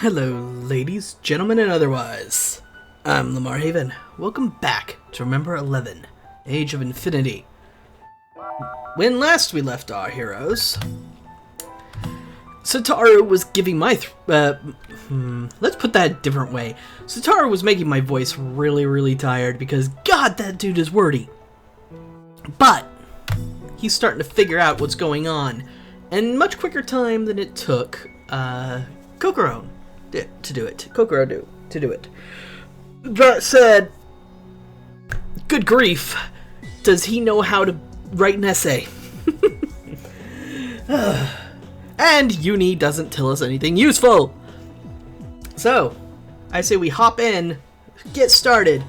Hello, ladies, gentlemen, and otherwise. I'm Lamar Haven. Welcome back to Remember 11, Age of Infinity. When last we left our heroes, Satoru was giving my let's put that a different way. Satoru was making my voice really tired because, God, that dude is wordy. But he's starting to figure out what's going on in much quicker time than it took Kokoro to do it. That said, good grief, does he know how to write an essay? And Uni doesn't tell us anything useful. So, I say we hop in, get started,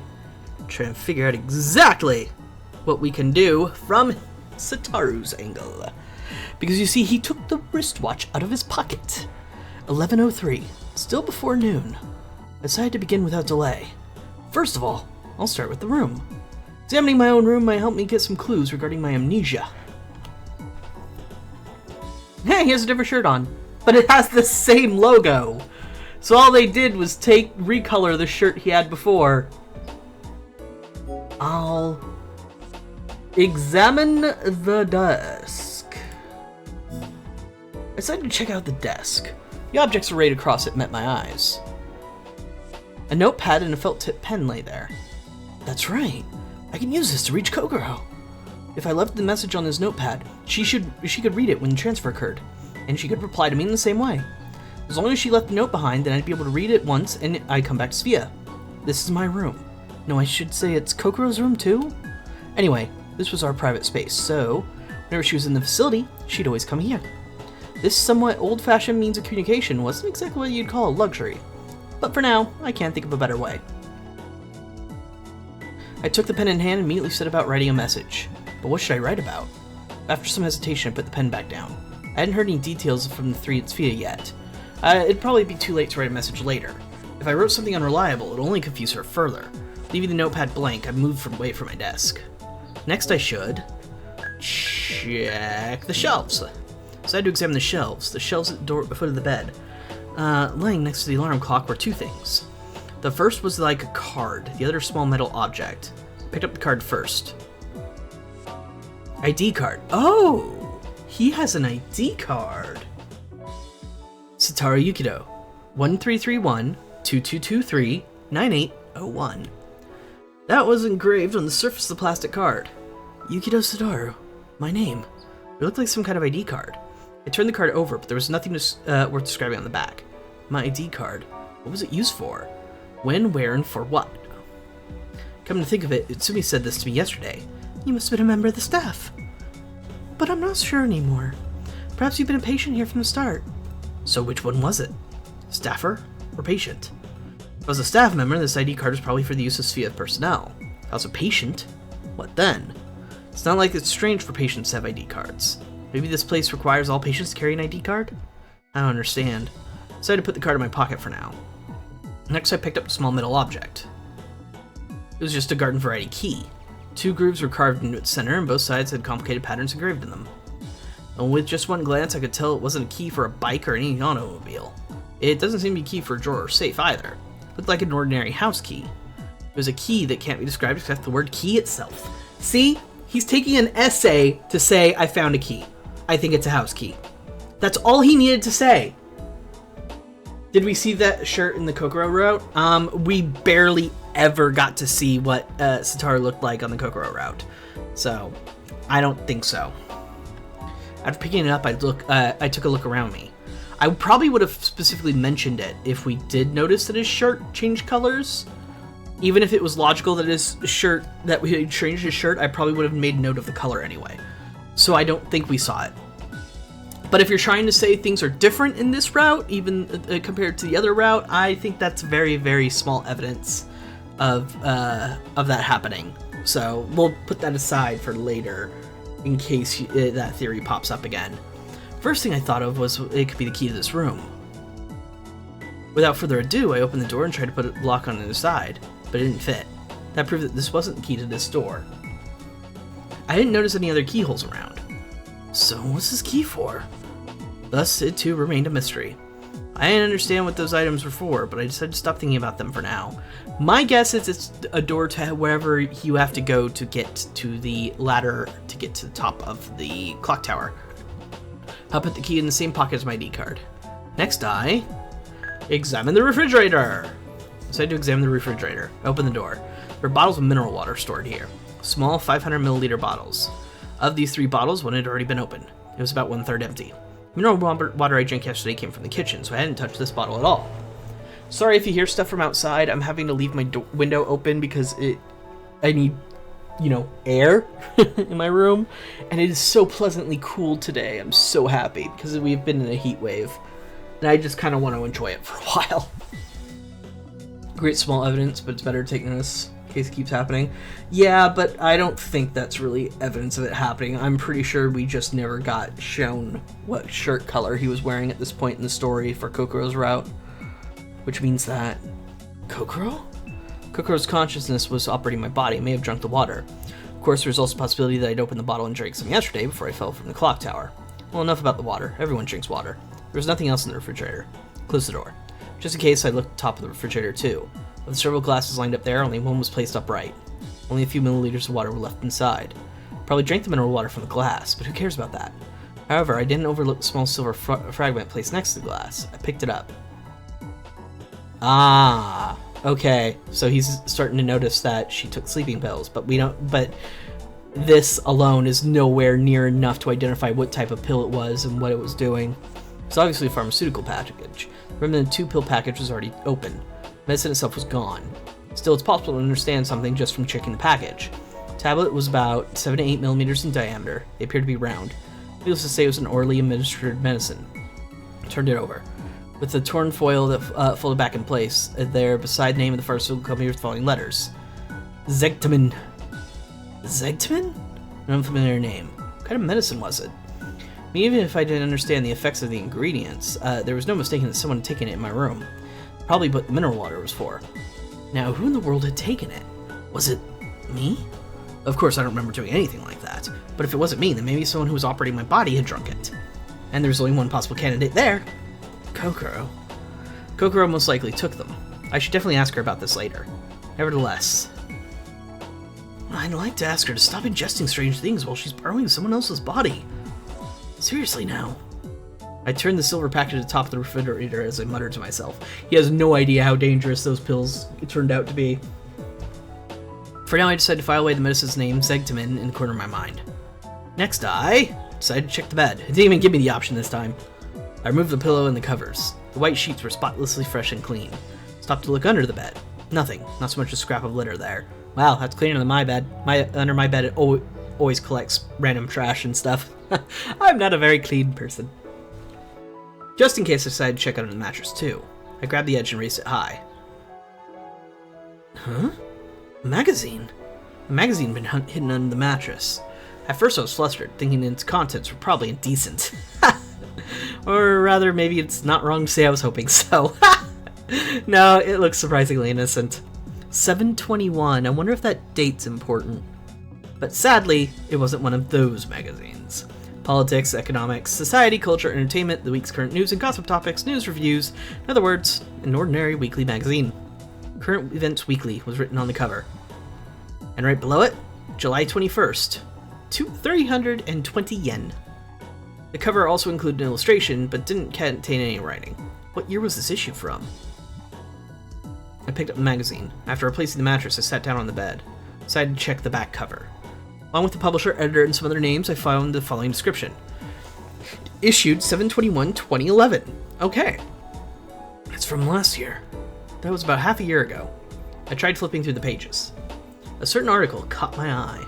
try and figure out exactly what we can do from Satoru's angle. Because you see, he took the wristwatch out of his pocket. 11:03, still before noon. I decided to begin without delay. First of all, I'll start with the room. Examining my own room might help me get some clues regarding my amnesia. Hey, he has a different shirt on, but it has the same logo. So all they did was recolor the shirt he had before. I'll examine the desk. I decided to check out the desk. The objects arrayed across it met my eyes. A notepad and a felt-tip pen lay there. That's right. I can use this to reach Kokoro. If I left the message on his notepad, she could read it when the transfer occurred, and she could reply to me in the same way. As long as she left the note behind, then I'd be able to read it once, and I'd come back to Sphia. This is my room. No, I should say it's Kokoro's room too? Anyway, this was our private space, so whenever she was in the facility, she'd always come here. This somewhat old-fashioned means of communication wasn't exactly what you'd call a luxury. But for now, I can't think of a better way. I took the pen in hand and immediately set about writing a message. But what should I write about? After some hesitation, I put the pen back down. I hadn't heard any details from the three at Sphia yet. It'd probably be too late to write a message later. If I wrote something unreliable, it'd only confuse her further. Leaving the notepad blank, I moved away from my desk. Next I should check the shelves. So I had to examine the shelves at the foot of the bed. Laying next to the alarm clock were two things. The first was like a card, the other a small metal object. I picked up the card first. ID card. Oh! He has an ID card. Satoru Yukido. 1331-2223-9801. That was engraved on the surface of the plastic card. Yukido Satoru. My name. It looked like some kind of ID card. I turned the card over, but there was nothing worth describing on the back. My ID card. What was it used for? When, where, and for what? Come to think of it, Utsumi said this to me yesterday. You must have been a member of the staff. But I'm not sure anymore. Perhaps you've been a patient here from the start. So which one was it? Staffer or patient? If I was a staff member, this ID card was probably for the use of Sphia personnel. If I was a patient, what then? It's not like it's strange for patients to have ID cards. Maybe this place requires all patients to carry an ID card? I don't understand. I decided to put the card in my pocket for now. Next I picked up a small metal object. It was just a garden variety key. Two grooves were carved into its center and both sides had complicated patterns engraved in them. And with just one glance I could tell it wasn't a key for a bike or any automobile. It doesn't seem to be a key for a drawer or safe either. It looked like an ordinary house key. It was a key that can't be described except the word key itself. See? He's taking an essay to say, I found a key. I think it's a house key. That's all he needed to say. Did we see that shirt in the Kokoro route? We barely ever got to see what Satoru looked like on the Kokoro route. So, I don't think so. After picking it up, I took a look around me. I probably would have specifically mentioned it if we did notice that his shirt changed colors. Even if it was logical that we had changed his shirt, I probably would have made note of the color anyway. So I don't think we saw it. But if you're trying to say things are different in this route, even compared to the other route, I think that's very, very small evidence of that happening. So we'll put that aside for later, in case that theory pops up again. First thing I thought of was it could be the key to this room. Without further ado, I opened the door and tried to put a lock on the other side, but it didn't fit. That proved that this wasn't the key to this door. I didn't notice any other keyholes around. So what's this key for? Thus, it too remained a mystery. I didn't understand what those items were for, but I decided to stop thinking about them for now. My guess is it's a door to wherever you have to go to get to the ladder to get to the top of the clock tower. I'll put the key in the same pocket as my ID card. Next, I examine the refrigerator. So I to examine the refrigerator. Open the door. There are bottles of mineral water stored here. Small 500 milliliter bottles. Of these 3 bottles, one had already been opened. It was about 1/3 empty. Mineral water I drank yesterday came from the kitchen, so I hadn't touched this bottle at all. Sorry if you hear stuff from outside. I'm having to leave my window open because I need, air in my room. And it is so pleasantly cool today. I'm so happy because we've been in a heat wave. And I just kind of want to enjoy it for a while. Great small evidence, but it's better to take notice in case it keeps happening. Yeah, but I don't think that's really evidence of it happening. I'm pretty sure we just never got shown what shirt color he was wearing at this point in the story for Kokoro's route. Which means that Kokoro? Kokoro's consciousness was operating my body and may have drunk the water. Of course, there's also a possibility that I'd opened the bottle and drank some yesterday before I fell from the clock tower. Well, enough about the water. Everyone drinks water. There was nothing else in the refrigerator. Close the door. Just in case, I looked at the top of the refrigerator too. With several glasses lined up there, only one was placed upright. Only a few milliliters of water were left inside. Probably drank the mineral water from the glass, but who cares about that? However, I didn't overlook the small silver fragment placed next to the glass. I picked it up. Ah, okay. So he's starting to notice that she took sleeping pills, but this alone is nowhere near enough to identify what type of pill it was and what it was doing. It's obviously a pharmaceutical package. Remember, the 2-pill package was already open. Medicine itself was gone. Still, it's possible to understand something just from checking the package. The tablet was about 7 to 8 millimeters in diameter. They appeared to be round. Needless to say, it was an orally administered medicine. I turned it over. With the torn foil that folded back in place, there beside the name of the pharmaceutical company with the following letters. Zegtamin. Zegtamin? An unfamiliar name. What kind of medicine was it? Even if I didn't understand the effects of the ingredients, there was no mistaking that someone had taken it in my room. Probably what the mineral water was for. Now, who in the world had taken it? Was it me? Of course, I don't remember doing anything like that. But if it wasn't me, then maybe someone who was operating my body had drunk it. And there's only one possible candidate there. Kokoro. Kokoro most likely took them. I should definitely ask her about this later. Nevertheless, I'd like to ask her to stop ingesting strange things while she's borrowing someone else's body. Seriously now. I turned the silver packet to the top of the refrigerator as I muttered to myself. He has no idea how dangerous those pills turned out to be. For now, I decided to file away the medicine's name, Zegtamin, in the corner of my mind. Next, I decided to check the bed. It didn't even give me the option this time. I removed the pillow and the covers. The white sheets were spotlessly fresh and clean. Stopped to look under the bed. Nothing. Not so much a scrap of litter there. Wow, that's cleaner than my bed. Under my bed, it always collects random trash and stuff. I'm not a very clean person. Just in case I decided to check under the mattress too. I grabbed the edge and raised it high. Huh? A magazine? The magazine had been hidden under the mattress. At first I was flustered, thinking its contents were probably indecent. Or rather, maybe it's not wrong to say I was hoping so. No, it looks surprisingly innocent. 7/21, I wonder if that date's important. But sadly, it wasn't one of those magazines. Politics, economics, society, culture, entertainment, the week's current news and gossip topics, news reviews, in other words, an ordinary weekly magazine. Current Events Weekly was written on the cover. And right below it, July 21st, 320 yen. The cover also included an illustration, but didn't contain any writing. What year was this issue from? I picked up the magazine. After replacing the mattress, I sat down on the bed. Decided to check the back cover. Along with the publisher, editor, and some other names, I found the following description. Issued 7/21/2011. Okay. It's from last year. That was about half a year ago. I tried flipping through the pages. A certain article caught my eye.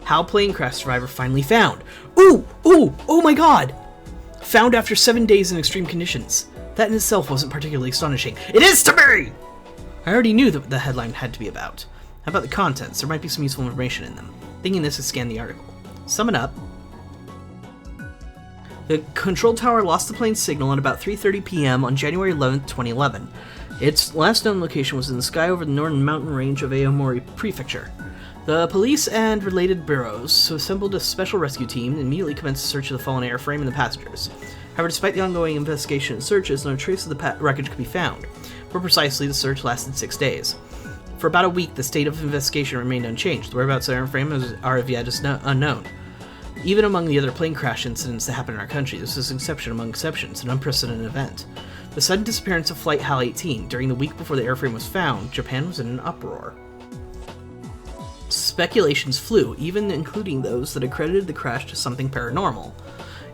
How plane crash survivor finally found. Ooh! Ooh! Oh my god! Found after 7 days in extreme conditions. That in itself wasn't particularly astonishing. It is to me! I already knew that the headline had to be about. How about the contents? There might be some useful information in them. Thinking this, I scanned the article. Sum it up. The control tower lost the plane's signal at about 3:30 p.m. on January 11th, 2011. Its last known location was in the sky over the northern mountain range of Aomori Prefecture. The police and related bureaus assembled a special rescue team and immediately commenced a search of the fallen airframe and the passengers. However, despite the ongoing investigation and searches, no trace of the wreckage could be found. More precisely, the search lasted 6 days. For about a week, the state of investigation remained unchanged. The whereabouts of the airframe are as yet unknown. Even among the other plane crash incidents that happen in our country, this is an exception among exceptions, an unprecedented event. The sudden disappearance of Flight HAL 18 during the week before the airframe was found, Japan was in an uproar. Speculations flew, even including those that accredited the crash to something paranormal.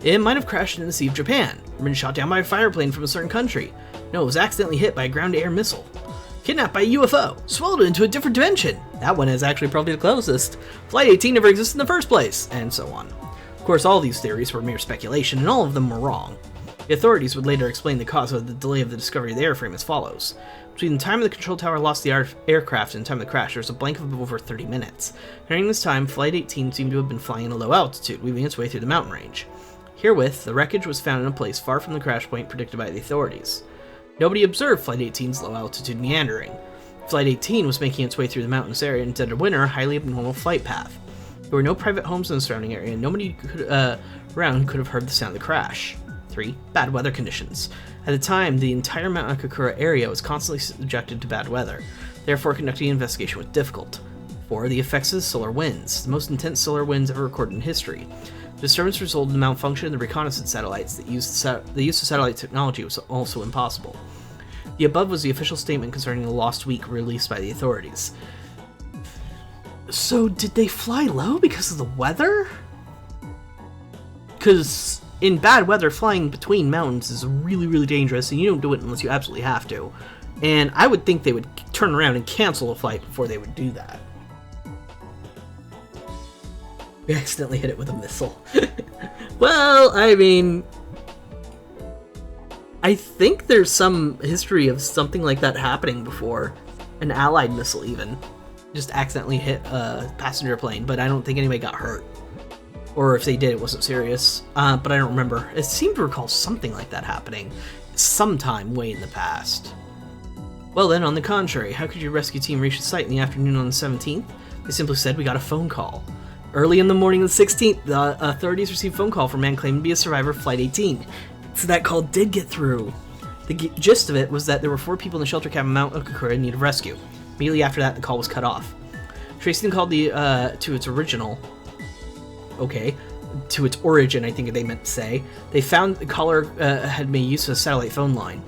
It might have crashed in the Sea of Japan, or been shot down by a fireplane from a certain country. No, it was accidentally hit by a ground-to-air missile. Kidnapped by a UFO, swallowed into a different dimension. That one is actually probably the closest. Flight 18 never existed in the first place, and so on. Of course, all these theories were mere speculation, and all of them were wrong. The authorities would later explain the cause of the delay of the discovery of the airframe as follows. Between the time the control tower lost the aircraft and the time of the crash, there was a blank of over 30 minutes. During this time, Flight 18 seemed to have been flying at a low altitude, weaving its way through the mountain range. Herewith, the wreckage was found in a place far from the crash point predicted by the authorities. Nobody observed Flight 18's low-altitude meandering. Flight 18 was making its way through the mountainous area in dead of winter, a highly abnormal flight path. There were no private homes in the surrounding area, and nobody around could have heard the sound of the crash. 3. Bad weather conditions. At the time, the entire Mount Akakura area was constantly subjected to bad weather, therefore conducting an investigation was difficult. 4. The effects of the solar winds, the most intense solar winds ever recorded in history. The disturbance resulted in the malfunction of the reconnaissance satellites that the use of satellite technology was also impossible. The above was the official statement concerning the lost week released by the authorities. So did they fly low because of the weather? Because in bad weather, flying between mountains is really, really dangerous, and you don't do it unless you absolutely have to. And I would think they would turn around and cancel a flight before they would do that. We accidentally hit it with a missile. Well, I mean, I think there's some history of something like that happening before. An Allied missile even. Just accidentally hit a passenger plane, but I don't think anybody got hurt. Or if they did, it wasn't serious. But I don't remember. I seem to recall something like that happening sometime way in the past. Well then, on the contrary, how could your rescue team reach the site in the afternoon on the 17th? They simply said, we got a phone call. Early in the morning of the 16th, the authorities received a phone call from a man claiming to be a survivor of Flight 18. So that call did get through. The gist of it was that there were 4 people in the shelter cabin of Mount Akakura in need of rescue. Immediately after that, the call was cut off. Tracing the call to its original... to its origin, I think they meant to say. They found the caller had made use of a satellite phone line.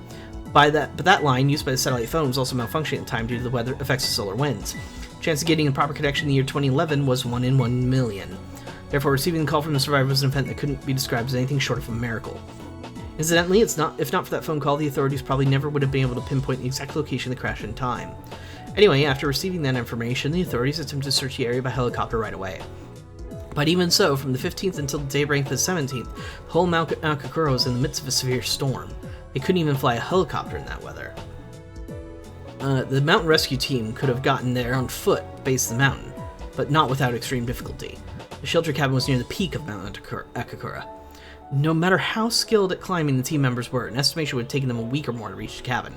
But that line, used by the satellite phone, was also malfunctioning at the time due to the weather effects of solar winds. Chance of getting a proper connection in the year 2011 was 1 in 1 million. Therefore, receiving the call from the survivor was an event that couldn't be described as anything short of a miracle. Incidentally, if not for that phone call, the authorities probably never would have been able to pinpoint the exact location of the crash in time. Anyway, after receiving that information, the authorities attempted to search the area by helicopter right away. But even so, from the 15th until daybreak of the 17th, the whole Mount Akakura was in the midst of a severe storm. They couldn't even fly a helicopter in that weather. The mountain rescue team could have gotten there on foot at the base of the mountain, but not without extreme difficulty. The shelter cabin was near the peak of Mount Akakura. No matter how skilled at climbing the team members were, an estimation would have taken them a week or more to reach the cabin.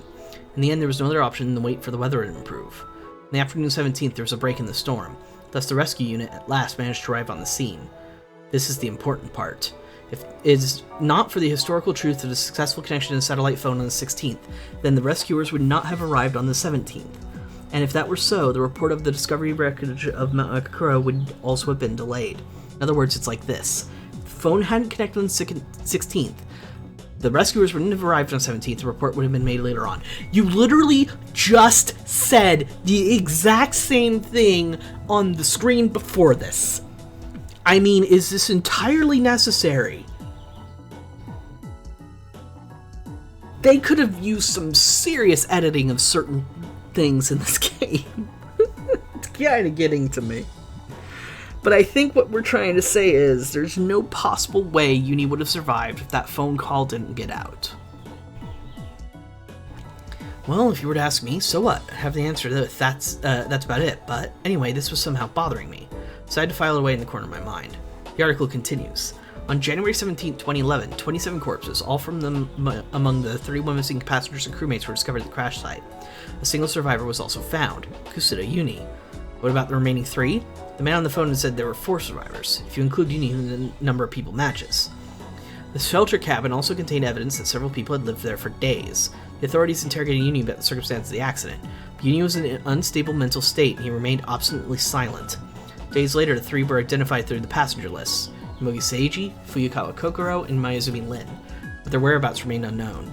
In the end, there was no other option than to wait for the weather to improve. On the afternoon of the 17th, there was a break in the storm. Thus, the rescue unit at last managed to arrive on the scene. This is the important part. If it is not for the historical truth of the successful connection to the satellite phone on the 16th, then the rescuers would not have arrived on the 17th. And if that were so, the report of the discovery wreckage of Mount Akakura would also have been delayed. In other words, it's like this. If the phone hadn't connected on the 16th, the rescuers wouldn't have arrived on the 17th, the report would have been made later on. You literally just said the exact same thing on the screen before this. I mean, is this entirely necessary? They could have used some serious editing of certain things in this game. It's kind of getting to me. But I think what we're trying to say is there's no possible way Uni would have survived if that phone call didn't get out. Well, if you were to ask me, so what? I have the answer to that. That's about it. But anyway, this was somehow bothering me, so I had to file it away in the corner of my mind. The article continues. On January 17, 2011, 27 corpses, all from them among the 31 missing passengers and crewmates, were discovered at the crash site. A single survivor was also found, Kusuda Uni. What about the remaining 3? The man on the phone had said there were 4 survivors, if you include Union, the number of people matches. The shelter cabin also contained evidence that several people had lived there for days. The authorities interrogated Union about the circumstances of the accident, but Union was in an unstable mental state and he remained obstinately silent. Days later, the 3 were identified through the passenger lists: Mogi Seiji, Fuyukawa Kokoro, and Mayuzumi Lin, but their whereabouts remained unknown.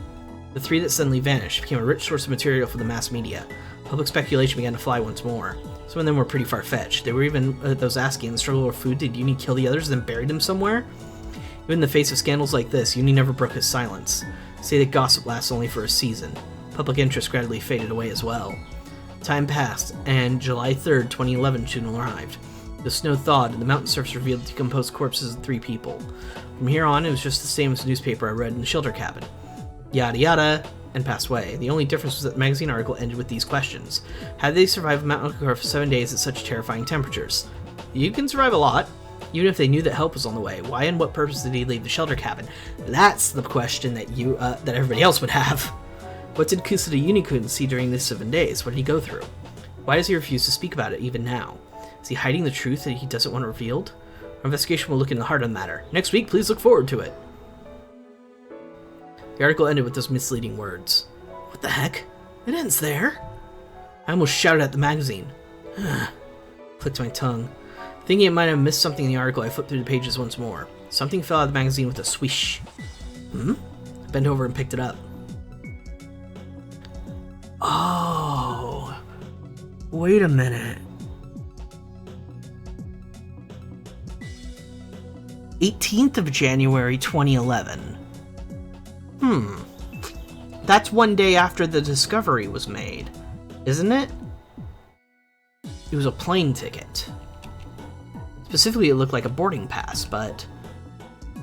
The 3 that suddenly vanished became a rich source of material for the mass media. Public speculation began to fly once more. Some of them were pretty far-fetched. There were even those asking, in the struggle over food, did Uni kill the others and then bury them somewhere? Even in the face of scandals like this, Uni never broke his silence. Say that gossip lasts only for a season. Public interest gradually faded away as well. Time passed, and July 3rd, 2011 soon arrived. The snow thawed, and the mountain surface revealed the decomposed corpses of 3 people. From here on, it was just the same as the newspaper I read in the shelter cabin. Yada yada, and passed away. The only difference was that the magazine article ended with these questions. How did they survive Mount Okakura for 7 days at such terrifying temperatures? You can survive a lot, even if they knew that help was on the way. Why and what purpose did he leave the shelter cabin? That's the question that that everybody else would have. What did Kusada Unikun see during these 7 days? What did he go through? Why does he refuse to speak about it even now? Is he hiding the truth that he doesn't want revealed? Our investigation will look into the heart of the matter. Next week, please look forward to it. The article ended with those misleading words. What the heck? It ends there? I almost shouted at the magazine. Clicked my tongue. Thinking it might have missed something in the article, I flipped through the pages once more. Something fell out of the magazine with a swish. I bent over and picked it up. Oh. Wait a minute. 18th of January 2011. That's 1 day after the discovery was made, isn't it? It was a plane ticket. Specifically, it looked like a boarding pass, but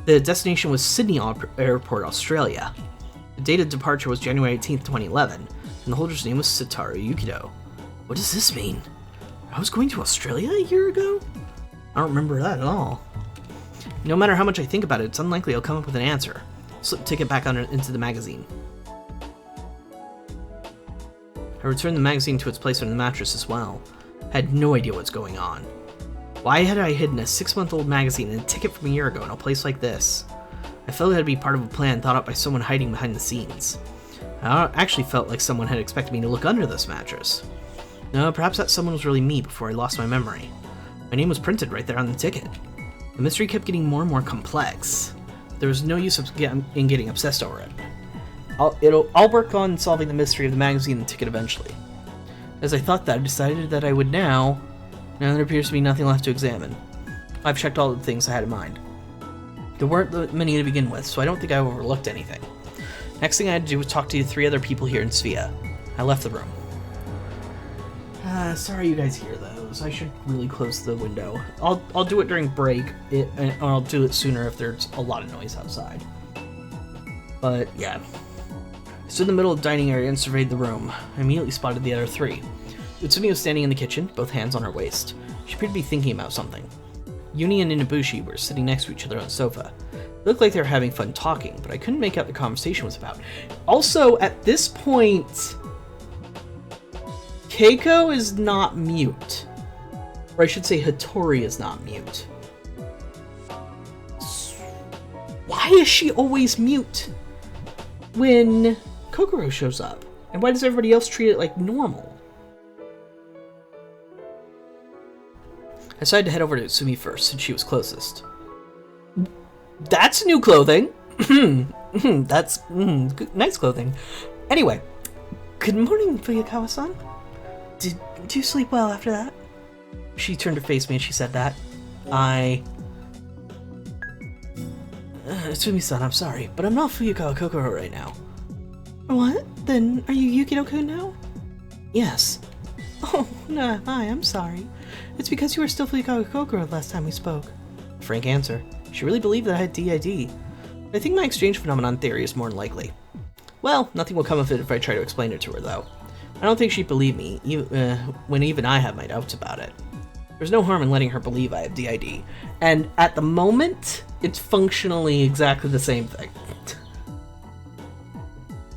the destination was Sydney Airport, Australia. The date of departure was January 18th, 2011, and the holder's name was Satoru Yukido. What does this mean? I was going to Australia a year ago? I don't remember that at all. No matter how much I think about it, it's unlikely I'll come up with an answer. Slip the ticket back into the magazine. I returned the magazine to its place on the mattress as well. I had no idea what's going on. Why had I hidden a 6-month-old magazine and a ticket from a year ago in a place like this? I felt it had to be part of a plan thought up by someone hiding behind the scenes. I actually felt like someone had expected me to look under this mattress. No, perhaps that someone was really me before I lost my memory. My name was printed right there on the ticket. The mystery kept getting more and more complex. There was no use in getting obsessed over it. I'll work on solving the mystery of the magazine and the ticket eventually. As I thought that, I decided that I would now there appears to be nothing left to examine. I've checked all the things I had in mind. There weren't many to begin with, so I don't think I overlooked anything. Next thing I had to do was talk to 3 other people here in Svea. I left the room. Sorry you guys hear those. I should really close the window. I'll do it during break, or I'll do it sooner if there's a lot of noise outside. But yeah. I stood in the middle of the dining area and surveyed the room. I immediately spotted the other 3. Utsumi was standing in the kitchen, both hands on her waist. She appeared to be thinking about something. Uni and Inabushi were sitting next to each other on the sofa. It looked like they were having fun talking, but I couldn't make out what the conversation was about. Also, at this point, Keiko is not mute. Or I should say Hattori is not mute. Why is she always mute when Kokoro shows up? And why does everybody else treat it like normal? I decided to head over to Utsumi first, since she was closest. That's new clothing! That's nice clothing. Anyway, good morning, Fuyukawa-san. Did you sleep well after that? She turned to face me and she said that. Utsumi-san, I'm sorry, but I'm not Fuyukawa Kokoro right now. What? Then are you Yukido-kun now? Yes. Oh, no, hi, I'm sorry. It's because you were still Fuyukawa Kokoro last time we spoke. Frank answer. She really believed that I had DID. I think my exchange phenomenon theory is more than likely. Well, nothing will come of it if I try to explain it to her, though. I don't think she'd believe me, when even I have my doubts about it. There's no harm in letting her believe I have DID. And at the moment, it's functionally exactly the same thing.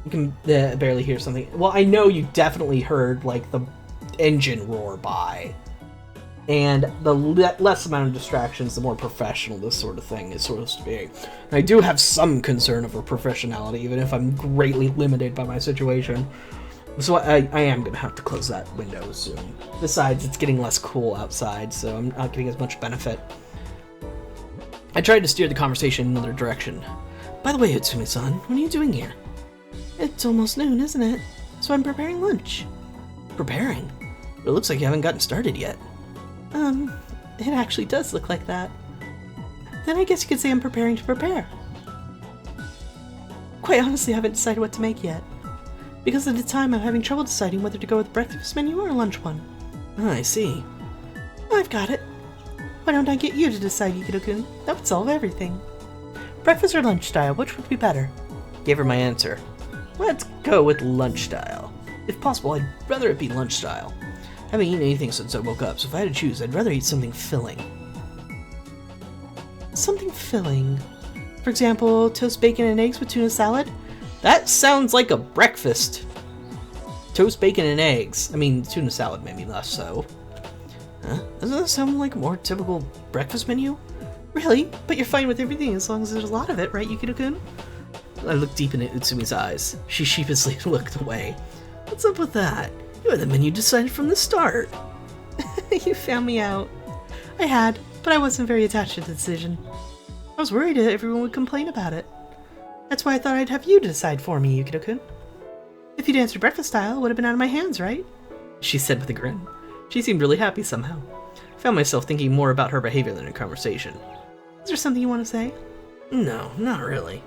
You can barely hear something. Well, I know you definitely heard, like, the engine roar by. And the less amount of distractions, the more professional this sort of thing is supposed to be. And I do have some concern over professionality, even if I'm greatly limited by my situation. So I am going to have to close that window soon. Besides, it's getting less cool outside, so I'm not getting as much benefit. I tried to steer the conversation in another direction. By the way, Utsumi-san, what are you doing here? It's almost noon, isn't it? So I'm preparing lunch. Preparing? It looks like you haven't gotten started yet. It actually does look like that. Then I guess you could say I'm preparing to prepare. Quite honestly, I haven't decided what to make yet. Because at the time, I'm having trouble deciding whether to go with breakfast menu or a lunch one. Ah, I see. I've got it. Why don't I get you to decide, Yukito-kun? That would solve everything. Breakfast or lunch style, which would be better? Gave her my answer. Let's go with lunch style. If possible, I'd rather it be lunch style. I haven't eaten anything since I woke up, so if I had to choose, I'd rather eat something filling. Something filling? For example, toast, bacon, and eggs with tuna salad? That sounds like a breakfast. Toast, bacon, and eggs. I mean, tuna salad maybe less so. Huh? Doesn't that sound like a more typical breakfast menu? Really? But you're fine with everything as long as there's a lot of it, right, Yukito-kun? I looked deep into Utsumi's eyes. She sheepishly looked away. What's up with that? You had the menu decided from the start. You found me out. I had, but I wasn't very attached to the decision. I was worried that everyone would complain about it. That's why I thought I'd have you to decide for me, Yukito-kun. If you'd answered breakfast style, it would have been out of my hands, right? She said with a grin. She seemed really happy somehow. I found myself thinking more about her behavior than her conversation. Is there something you want to say? No, not really.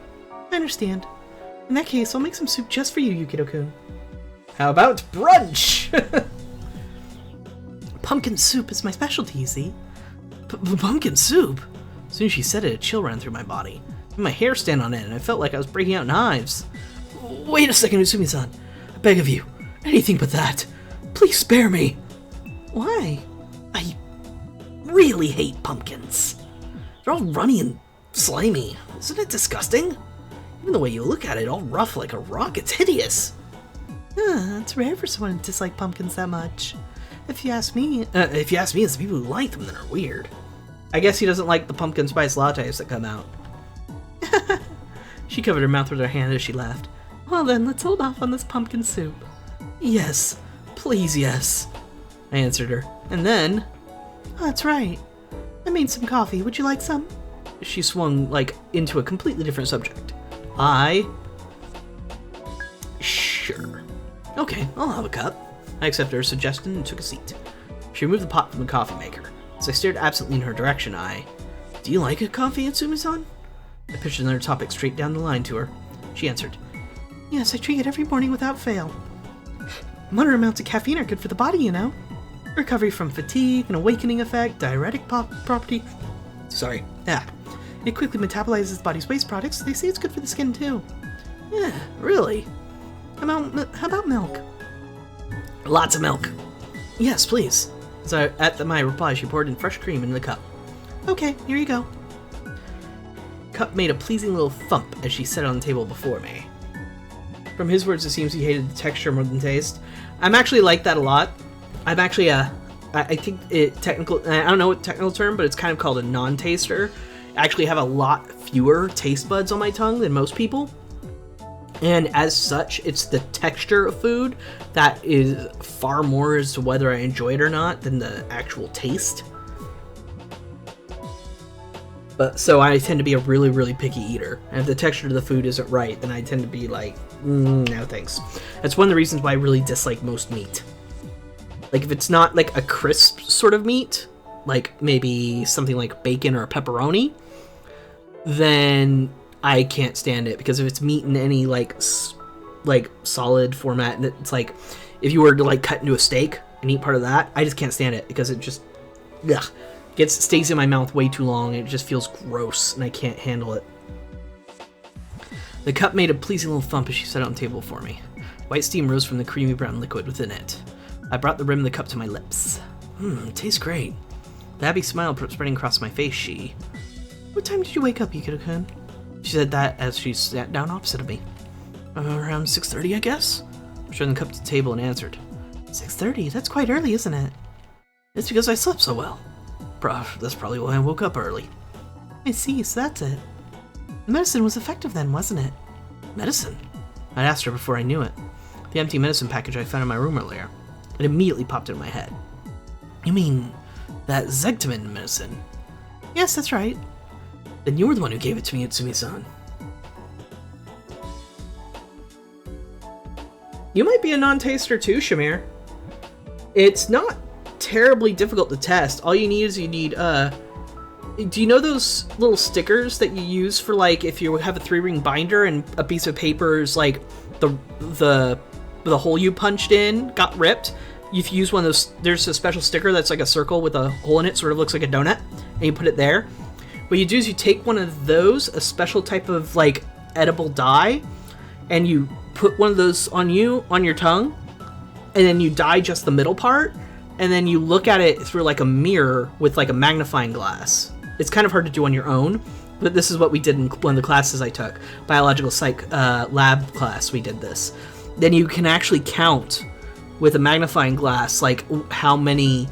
I understand. In that case, I'll make some soup just for you, Yukito-kun. How about brunch? Pumpkin soup is my specialty, you see. Pumpkin soup? As soon as she said it, a chill ran through my body. My hair stand on end, and I felt like I was breaking out in hives. Wait a second, Utsumi-san. I beg of you. Anything but that. Please spare me. Why? I really hate pumpkins. They're all runny and slimy. Isn't it disgusting? Even the way you look at it, all rough like a rock, it's hideous. It's rare for someone to dislike pumpkins that much. If you ask me, it's the people who like them that are weird. I guess he doesn't like the pumpkin spice lattes that come out. She covered her mouth with her hand as she laughed. Well then, let's hold off on this pumpkin soup. Yes, please yes, I answered her. And then... Oh, that's right. I made some coffee. Would you like some? She swung, into a completely different subject. Sure. Okay, I'll have a cup. I accepted her suggestion and took a seat. She removed the pot from the coffee maker. As I stared absently in her direction, Do you like a coffee, Utsumi-san? I pitched another topic straight down the line to her. She answered, Yes, I drink it every morning without fail. Moderate amounts of caffeine are good for the body, you know. Recovery from fatigue, an awakening effect, diuretic property. Sorry. It quickly metabolizes the body's waste products, so they say it's good for the skin too. Yeah, really? How about milk? Lots of milk. Yes, please. So at my reply, she poured in fresh cream into the cup. Okay, here you go. Cup made a pleasing little thump as she set it on the table before me. From his words, it seems he hated the texture more than taste. I'm actually like that a lot. I'm actually I think I don't know what technical term, but it's kind of called a non-taster. I actually have a lot fewer taste buds on my tongue than most people. And as such, it's the texture of food that is far more as to whether I enjoy it or not than the actual taste. But so I tend to be a really, really picky eater. And if the texture of the food isn't right, then I tend to be like, no thanks. That's one of the reasons why I really dislike most meat. Like if it's not like a crisp sort of meat, like maybe something like bacon or pepperoni, then I can't stand it, because if it's meat in any like solid format, it's like if you were to like cut into a steak and eat part of that, I just can't stand it, because it just stays in my mouth way too long. And it just feels gross and I can't handle it. The cup made a pleasing little thump as she set it on the table for me. White steam rose from the creamy brown liquid within it. I brought the rim of the cup to my lips. It tastes great. The happy smile spreading across my face, What time did you wake up, Yukito-kun? She said that as she sat down opposite of me. Around 6:30, I guess? I turned the cup to the table and answered. 6:30? That's quite early, isn't it? It's because I slept so well. That's probably why I woke up early. I see, so that's it. The medicine was effective then, wasn't it? Medicine? I'd asked her before I knew it. The empty medicine package I found in my room earlier. It immediately popped into my head. You mean that Zegtamin medicine? Yes, that's right. Then you were the one who gave it to me, Utsumi-san. You might be a non-taster too, Shamir. It's not terribly difficult to test. All you need is do you know those little stickers that you use for, like, if you have a 3-ring binder and a piece of paper is like the hole you punched in got ripped? If you use one of those, there's a special sticker that's like a circle with a hole in it, sort of looks like a donut, and you put it there. What you do is you take one of those, a special type of like edible dye, and you put one of those on your tongue, and then you dye just the middle part, and then you look at it through like a mirror with like a magnifying glass. It's kind of hard to do on your own, but this is what we did in one of the classes I took, biological psych lab class. We did this. Then you can actually count with a magnifying glass like how many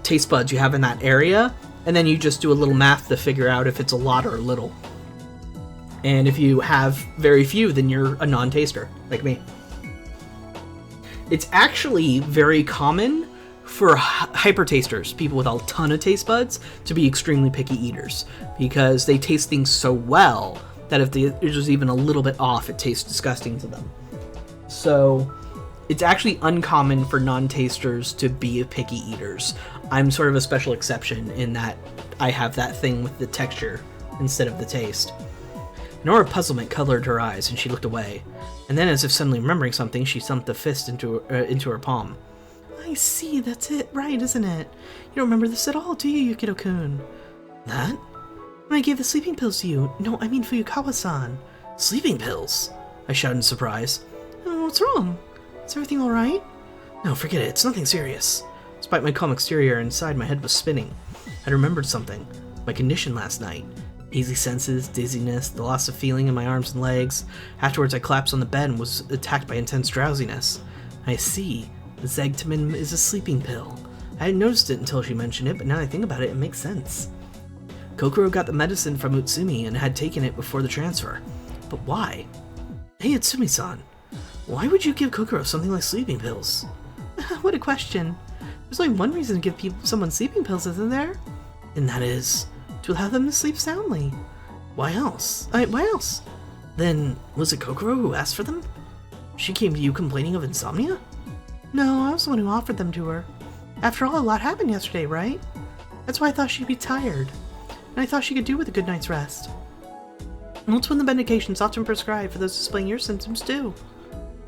taste buds you have in that area, and then you just do a little math to figure out if it's a lot or a little. And if you have very few, then you're a non-taster, like me. It's actually very common for hyper-tasters, people with a ton of taste buds, to be extremely picky eaters, because they taste things so well that if there's even a little bit off, it tastes disgusting to them. So it's actually uncommon for non-tasters to be picky eaters. I'm sort of a special exception in that I have that thing with the texture instead of the taste. An aura of puzzlement colored her eyes, and she looked away. And then, as if suddenly remembering something, she thumped a fist into her palm. I see, that's it, right, isn't it? You don't remember this at all, do you, Yukito-kun? That? When I gave the sleeping pills to you. No, I mean Fuyukawa-san. Sleeping pills? I shouted in surprise. Oh, what's wrong? Is everything alright? No, forget it, it's nothing serious. Despite my calm exterior, inside my head was spinning. I'd remembered something. My condition last night. Hazy senses, dizziness, the loss of feeling in my arms and legs. Afterwards, I collapsed on the bed and was attacked by intense drowsiness. I see. Zegtamin is a sleeping pill. I hadn't noticed it until she mentioned it, but now I think about it, it makes sense. Kokoro got the medicine from Utsumi and had taken it before the transfer. But why? Hey, Utsumi-san. Why would you give Kokoro something like sleeping pills? What a question. There's only one reason to give someone sleeping pills, isn't there? And that is to allow them to sleep soundly. Why else? Why else? Then, was it Kokoro who asked for them? She came to you complaining of insomnia? No, I was the one who offered them to her. After all, a lot happened yesterday, right? That's why I thought she'd be tired. And I thought she could do with a good night's rest. And that's when the medications often prescribed for those displaying your symptoms do.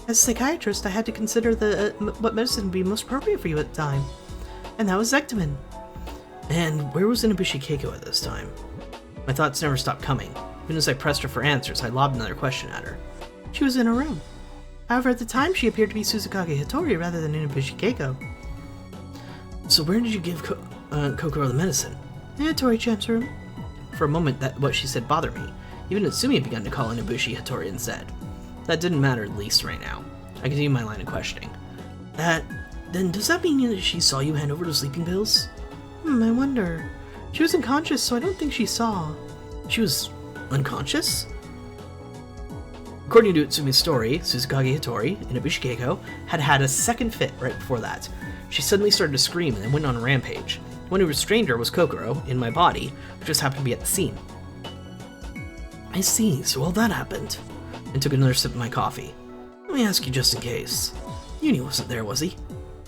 As a psychiatrist, I had to consider what medicine would be most appropriate for you at the time. And that was Zegtamin. And where was Inabushi Keiko at this time? My thoughts never stopped coming. Even as I pressed her for answers, I lobbed another question at her. She was in her room. However, at the time, she appeared to be Susukage Hitori rather than Inabushi Keiko. So where did you give Kokoro the medicine? In Hitori-chan's room. For a moment, what she said bothered me. Even Utsumi had begun to call Inabushi Hitori instead. That didn't matter, at least right now. I continued my line of questioning. Then does that mean that she saw you hand over the sleeping pills? I wonder. She was unconscious, so I don't think she saw. She was unconscious? According to Utsumi's story, Susukage Hitori, Inabushi Keiko, had had a second fit right before that. She suddenly started to scream and then went on a rampage. The one who restrained her was Kokoro, in my body, who just happened to be at the scene. I see, so all that happened. And took another sip of my coffee. Let me ask you just in case. Uni wasn't there, was he?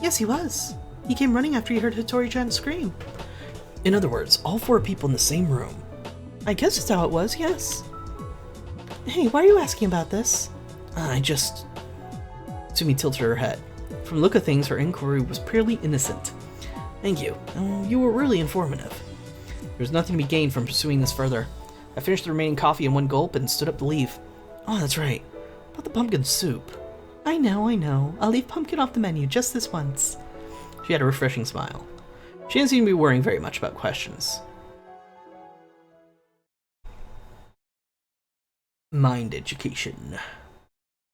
Yes, he was. He came running after he heard Hitori-chan scream. In other words, all 4 people in the same room. I guess that's how it was, yes. Hey, why are you asking about this? Tsumi tilted her head. From the look of things, her inquiry was purely innocent. Thank you. You were really informative. There was nothing to be gained from pursuing this further. I finished the remaining coffee in one gulp and stood up to leave. Oh, that's right. About the pumpkin soup. I know. I'll leave pumpkin off the menu just this once. She had a refreshing smile. She didn't seem to be worrying very much about questions. Mind education.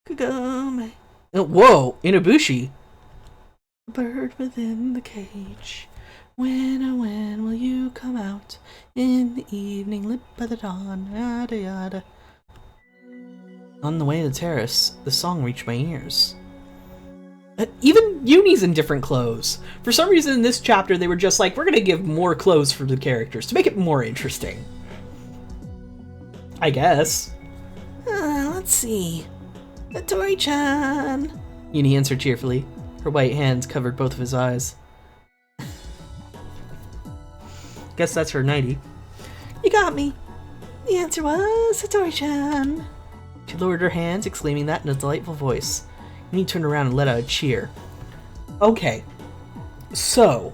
Kagome. Whoa, Inabushi. A bird within the cage. When, oh when will you come out? In the evening, lit by the dawn, yada yada. On the way to the terrace, the song reached my ears. Even Uni's in different clothes. For some reason in this chapter they were just like, we're gonna give more clothes for the characters to make it more interesting. I guess. Let's see. Hattori-chan. Uni answered cheerfully. Her white hands covered both of his eyes. Guess that's her nightie. You got me. The answer was Hattori-chan. She lowered her hands, exclaiming that in a delightful voice. Uni turned around and let out a cheer. Okay, so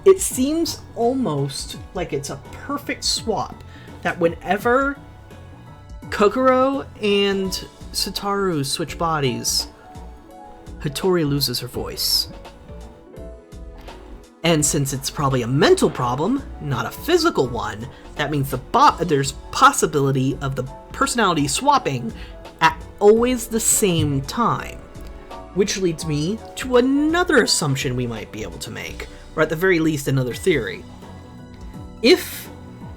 it seems almost like it's a perfect swap that whenever Kokoro and Satoru switch bodies, Hattori loses her voice. And since it's probably a mental problem, not a physical one, that means there's possibility of the personality swapping at always the same time. Which leads me to another assumption we might be able to make, or at the very least another theory. If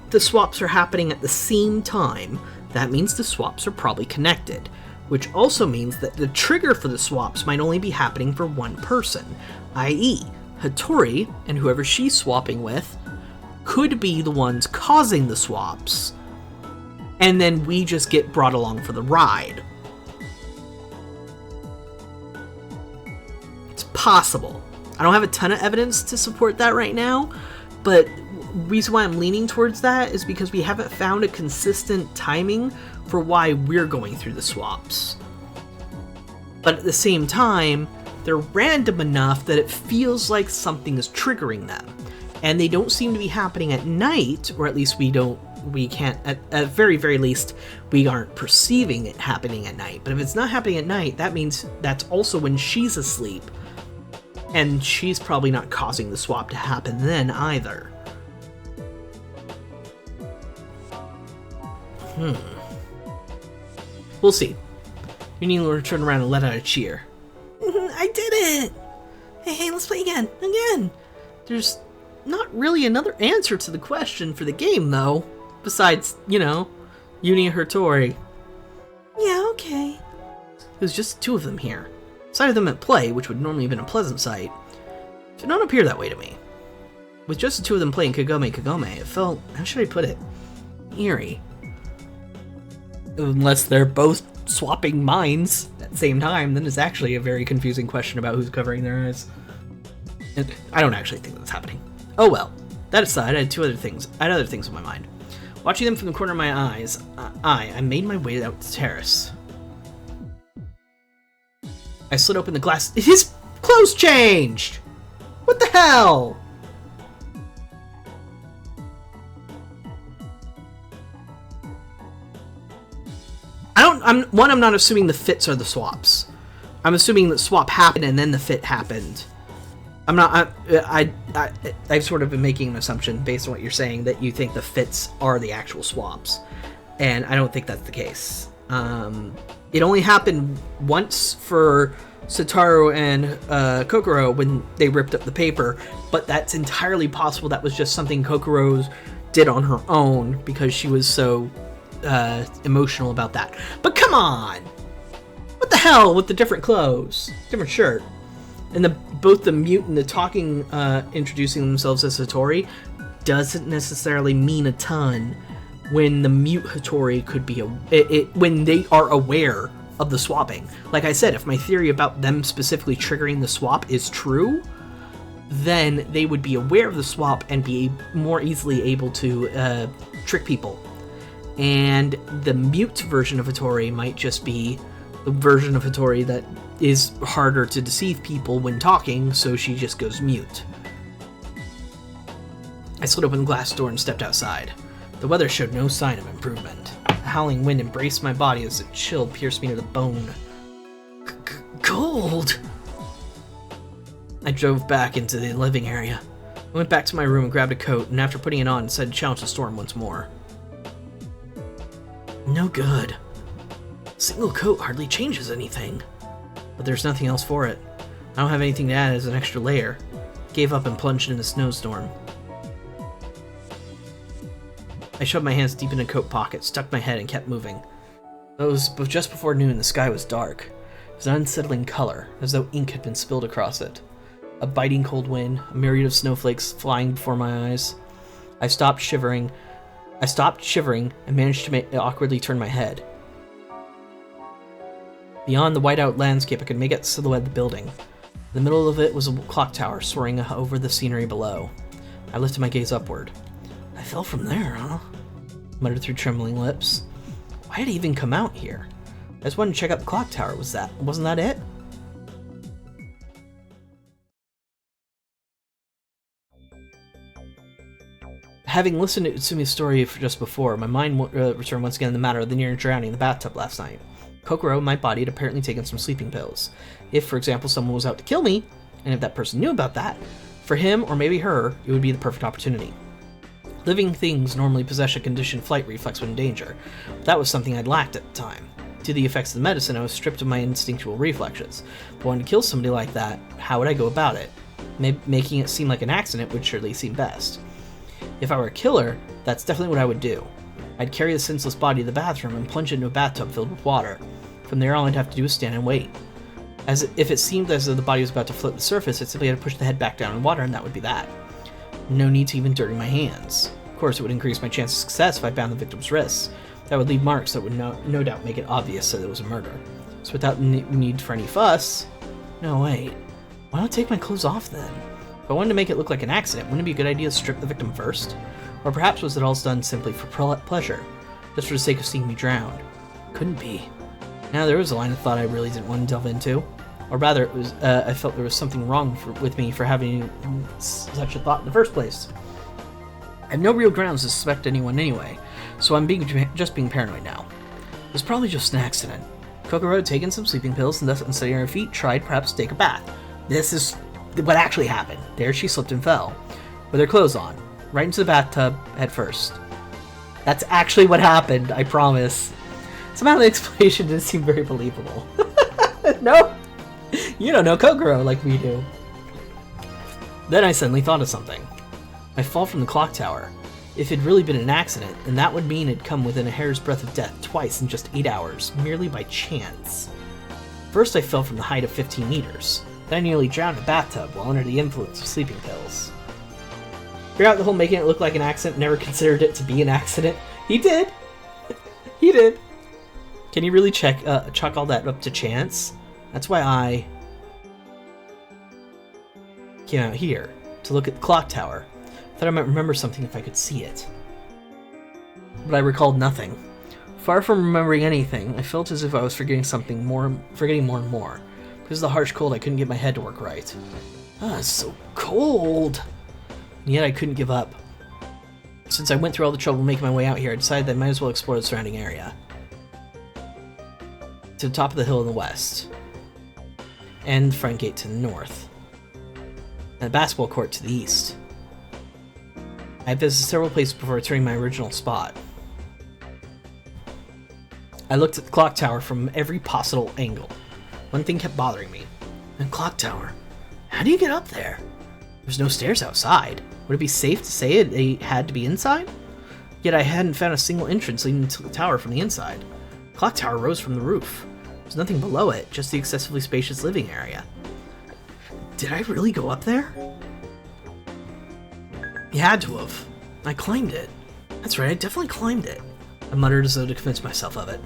the swaps are happening at the same time, that means the swaps are probably connected, which also means that the trigger for the swaps might only be happening for one person, i.e., Hattori and whoever she's swapping with could be the ones causing the swaps, and then we just get brought along for the ride. It's possible. I don't have a ton of evidence to support that right now, but the reason why I'm leaning towards that is because we haven't found a consistent timing for why we're going through the swaps. But at the same time, they're random enough that it feels like something is triggering them. And they don't seem to be happening at night, or at least we can't, at very, very least, we aren't perceiving it happening at night. But if it's not happening at night, that means that's also when she's asleep. And she's probably not causing the swap to happen then either. We'll see. Uni will turn around and let out a cheer. I did it! Hey, let's play again. There's not really another answer to the question for the game, though. Besides, Uni and Hattori. Yeah, okay. It was just two of them here. Sight of them at play, which would normally have been a pleasant sight, did not appear that way to me. With just the two of them playing Kagome, it felt, how should I put it, eerie. Unless they're both swapping minds at the same time, then it's actually a very confusing question about who's covering their eyes. And I don't actually think that's happening. Oh well. That aside, I had other things on my mind. Watching them from the corner of my eyes, I made my way out to the terrace. I slid open the glass. His clothes changed! What the hell? I'm not assuming the fits are the swaps. I'm assuming that swap happened and then the fit happened. I've sort of been making an assumption based on what you're saying that you think the fits are the actual swaps. And I don't think that's the case. It only happened once for Satoru and Kokoro when they ripped up the paper, but that's entirely possible that was just something Kokoro did on her own because she was so emotional about that. But come on! What the hell with the different clothes? Different shirt. And both the mute and the talking introducing themselves as Hattori doesn't necessarily mean a ton when the mute Hattori could be when they are aware of the swapping. Like I said, if my theory about them specifically triggering the swap is true, then they would be aware of the swap and be more easily able to trick people. And the mute version of Hattori might just be the version of Hattori that is harder to deceive people when talking, so she just goes mute. I slid open the glass door and stepped outside. The weather showed no sign of improvement. The howling wind embraced my body as a chill pierced me to the bone. Cold! I drove back into the living area. I went back to my room and grabbed a coat, and after putting it on, decided to challenge the storm once more. No good. A single coat hardly changes anything. But there's nothing else for it. I don't have anything to add as an extra layer. Gave up and plunged in the snowstorm. I shoved my hands deep into coat pockets, stuck my head, and kept moving. It was just before noon. The sky was dark. It was an unsettling color, as though ink had been spilled across it. A biting cold wind, a myriad of snowflakes flying before my eyes. I stopped shivering and managed to awkwardly turn my head. Beyond the whiteout landscape, I could make out the silhouette of the building. In the middle of it was a clock tower soaring over the scenery below. I lifted my gaze upward. I fell from there, huh? Muttered through trembling lips. Why did he even come out here? I just wanted to check out the clock tower. Wasn't that it? Having listened to Utsumi's story just before, my mind returned once again to the matter of the near drowning in the bathtub last night. Kokoro and my body had apparently taken some sleeping pills. If, for example, someone was out to kill me, and if that person knew about that, for him, or maybe her, it would be the perfect opportunity. Living things normally possess a conditioned flight reflex when in danger. That was something I'd lacked at the time. Due to the effects of the medicine, I was stripped of my instinctual reflexes. If I wanted to kill somebody like that, how would I go about it? Making it seem like an accident would surely seem best. If I were a killer, that's definitely what I would do. I'd carry the senseless body to the bathroom and plunge it into a bathtub filled with water. From there, all I'd have to do is stand and wait. If it seemed as though the body was about to float to the surface, I'd simply have to push the head back down in water, and that would be that. No need to even dirty my hands. Of course, it would increase my chance of success if I bound the victim's wrists. That would leave marks that would no doubt make it obvious that it was a murder. So without need for any fuss... No, wait. Why not take my clothes off then? If I wanted to make it look like an accident, wouldn't it be a good idea to strip the victim first? Or perhaps was it all done simply for pleasure, just for the sake of seeing me drowned? Couldn't be. Now there was a line of thought I really didn't want to delve into. Or rather, it was I felt there was something wrong with me for having such a thought in the first place. I have no real grounds to suspect anyone anyway, so I'm just being paranoid now. It was probably just an accident. Kokoro had taken some sleeping pills and thus, instead of her feet, tried perhaps to take a bath. This is what actually happened. There she slipped and fell, with her clothes on, right into the bathtub head first. That's actually what happened, I promise. Somehow the explanation didn't seem very believable. No? You don't know Kokoro like we do. Then I suddenly thought of something. My fall from the clock tower. If it had really been an accident, then that would mean it'd come within a hair's breadth of death twice in just 8 hours, merely by chance. First I fell from the height of 15 meters. Then I nearly drowned in a bathtub while under the influence of sleeping pills. Figure out the whole making it look like an accident, never considered it to be an accident. He did! He did! Can you really chalk all that up to chance? That's why I came out here, to look at the clock tower. Thought I might remember something if I could see it. But I recalled nothing. Far from remembering anything, I felt as if I was forgetting more and more. Because of the harsh cold, I couldn't get my head to work right. It's so cold! And yet I couldn't give up. Since I went through all the trouble making my way out here, I decided that I might as well explore the surrounding area. To the top of the hill in the west. And the front gate to the north. And the basketball court to the east. I visited several places before returning to my original spot. I looked at the clock tower from every possible angle. One thing kept bothering me. The clock tower. How do you get up there? There's no stairs outside. Would it be safe to say it had to be inside? Yet I hadn't found a single entrance leading to the tower from the inside. The clock tower rose from the roof. There was nothing below it, just the excessively spacious living area. Did I really go up there? You had to have. I climbed it. That's right, I definitely climbed it. I muttered as though to convince myself of it.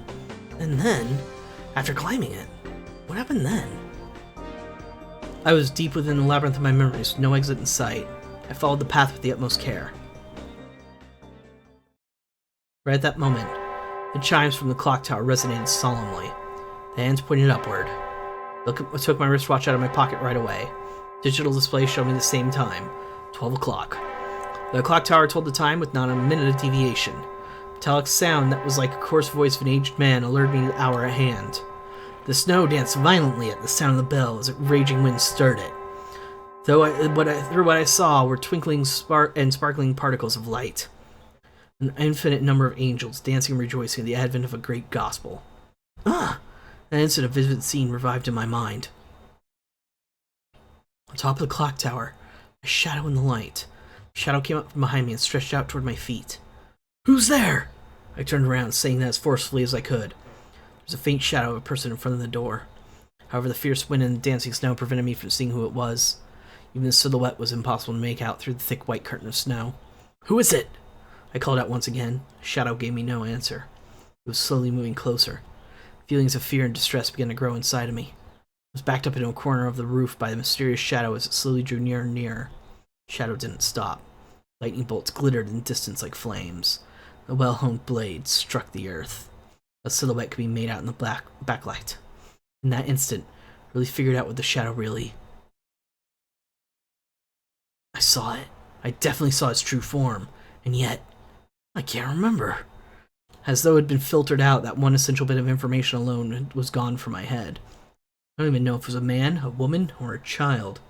And then, after climbing it, what happened then? I was deep within the labyrinth of my memories, with no exit in sight. I followed the path with the utmost care. Right at that moment, the chimes from the clock tower resonated solemnly. The hands pointed upward. I took my wristwatch out of my pocket right away. Digital display showed me the same time, 12 o'clock. The clock tower told the time with not a minute of deviation. Metallic sound that was like a coarse voice of an aged man alerted me to the hour at hand. The snow danced violently at the sound of the bell as a raging wind stirred it. Through what I saw were twinkling and sparkling particles of light. An infinite number of angels dancing and rejoicing in the advent of a great gospel. An instant of vivid scene revived in my mind. On top of the clock tower, a shadow in the light. A shadow came up from behind me and stretched out toward my feet. Who's there? I turned around, saying that as forcefully as I could. There was a faint shadow of a person in front of the door. However, the fierce wind and the dancing snow prevented me from seeing who it was. Even the silhouette was impossible to make out through the thick white curtain of snow. Who is it? I called out once again. The shadow gave me no answer. It was slowly moving closer. Feelings of fear and distress began to grow inside of me. I was backed up into a corner of the roof by the mysterious shadow as it slowly drew nearer and nearer. The shadow didn't stop. Lightning bolts glittered in the distance like flames. A well-honed blade struck the earth. A silhouette could be made out in the black backlight. In that instant, I really figured out what the shadow really... I saw it. I definitely saw its true form. And yet, I can't remember. As though it had been filtered out, that one essential bit of information alone was gone from my head. I don't even know if it was a man, a woman, or a child.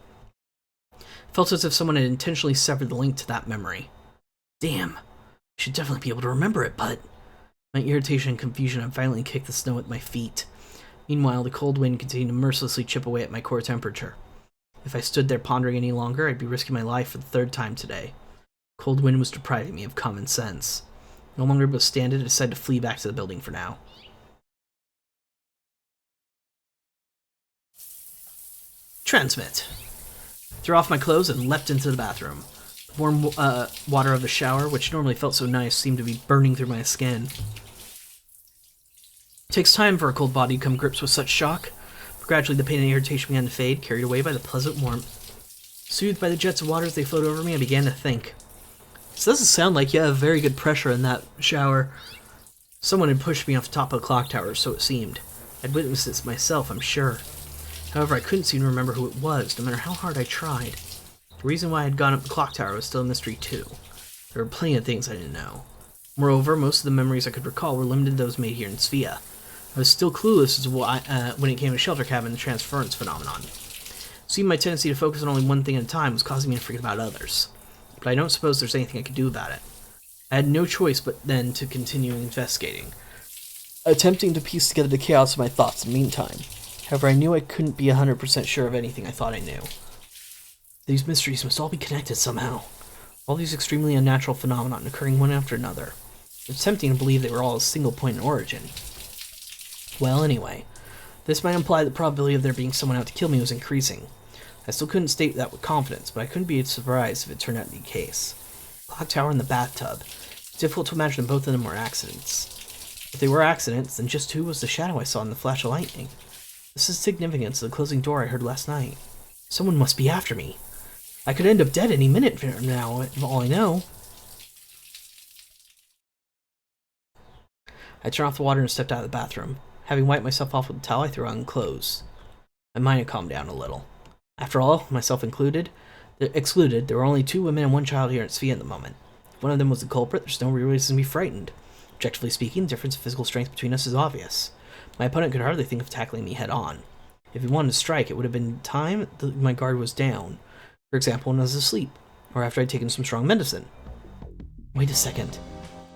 It felt as if someone had intentionally severed the link to that memory. Damn. I should definitely be able to remember it, but... My irritation and confusion had violently kicked the snow at my feet. Meanwhile, the cold wind continued to mercilessly chip away at my core temperature. If I stood there pondering any longer, I'd be risking my life for the third time today. The cold wind was depriving me of common sense. No longer able to stand it, I decided to flee back to the building for now. Transmit. Threw off my clothes and leapt into the bathroom. The warm water of the shower, which normally felt so nice, seemed to be burning through my skin. It takes time for a cold body to come to grips with such shock, but gradually the pain and irritation began to fade, carried away by the pleasant warmth. Soothed by the jets of water as they flowed over me, I began to think. This doesn't sound like you have very good pressure in that shower. Someone had pushed me off the top of the clock tower, so it seemed. I'd witnessed this myself, I'm sure. However, I couldn't seem to remember who it was, no matter how hard I tried. The reason why I had gone up the clock tower was still a mystery, too. There were plenty of things I didn't know. Moreover, most of the memories I could recall were limited to those made here in Sphia. I was still clueless as to why, when it came to Shelter Cabin and the transference phenomenon. Seemed my tendency to focus on only one thing at a time was causing me to forget about others. But I don't suppose there's anything I could do about it. I had no choice but then to continue investigating, attempting to piece together the chaos of my thoughts in the meantime. However, I knew I couldn't be 100% sure of anything I thought I knew. These mysteries must all be connected somehow. All these extremely unnatural phenomena occurring one after another. It's tempting to believe they were all a single point in origin. Well, anyway, this might imply the probability of there being someone out to kill me was increasing. I still couldn't state that with confidence, but I couldn't be surprised if it turned out to be the case. The clock tower and the bathtub. It's difficult to imagine both of them were accidents. If they were accidents, then just who was the shadow I saw in the flash of lightning? This is significance of the closing door I heard last night. Someone must be after me. I could end up dead any minute from now, all I know. I turned off the water and stepped out of the bathroom. Having wiped myself off with a towel, I threw on clothes. My mind had calmed down a little. After all, myself excluded, there were only 2 women and 1 child here at Sphia at the moment. If one of them was the culprit, there's no real reason to be frightened. Objectively speaking, the difference in physical strength between us is obvious. My opponent could hardly think of tackling me head-on. If he wanted to strike, it would have been time my guard was down. For example, when I was asleep, or after I'd taken some strong medicine. Wait a second.